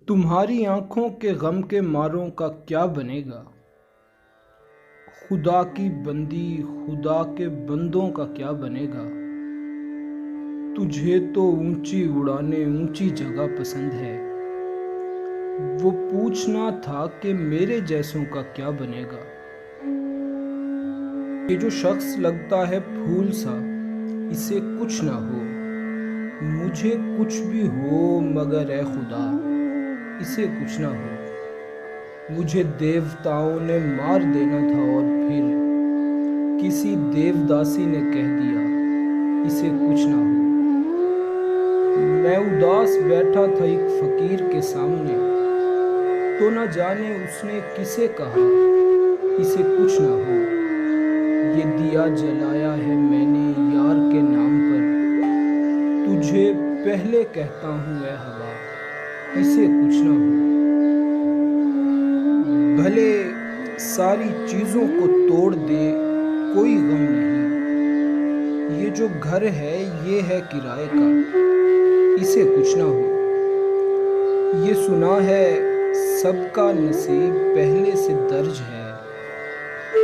تمہاری آنکھوں کے غم کے ماروں کا کیا بنے گا؟ خدا کی بندی خدا کے بندوں کا کیا بنے گا؟ تجھے تو اونچی اڑانے اونچی جگہ پسند ہے، وہ پوچھنا تھا کہ میرے جیسوں کا کیا بنے گا؟ یہ جو شخص لگتا ہے پھول سا، اسے کچھ نہ ہو، مجھے کچھ بھی ہو مگر اے خدا اسے کچھ نہ ہو۔ مجھے دیوتاؤں نے مار دینا تھا اور پھر کسی دیوداسی نے کہہ دیا اسے کچھ نہ ہو۔ میں اداس بیٹھا تھا ایک فقیر کے سامنے، تو نہ جانے اس نے کسے کہا اسے کچھ نہ ہو۔ یہ دیا جلایا ہے میں نے یار کے نام پر، تجھے پہلے کہتا ہوں اے ہوا اسے کچھ نہ ہو۔ بھلے ساری چیزوں کو توڑ دے کوئی غم نہیں، یہ جو گھر ہے یہ ہے کرائے کا اسے کچھ نہ ہو۔ یہ سنا ہے سب کا نصیب پہلے سے درج ہے،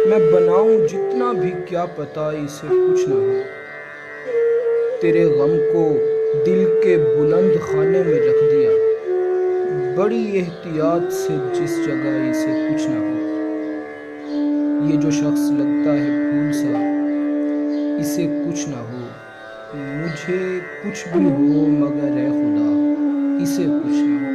میں بناؤں جتنا بھی کیا پتا اسے کچھ نہ ہو۔ تیرے غم کو دل کے بلند خانے میں رکھ دیا، بڑی احتیاط سے جس جگہ اسے کچھ نہ ہو۔ یہ جو شخص لگتا ہے پھول سا، اسے کچھ نہ ہو، مجھے کچھ بھی ہو مگر اے خدا اسے کچھ نہ ہو۔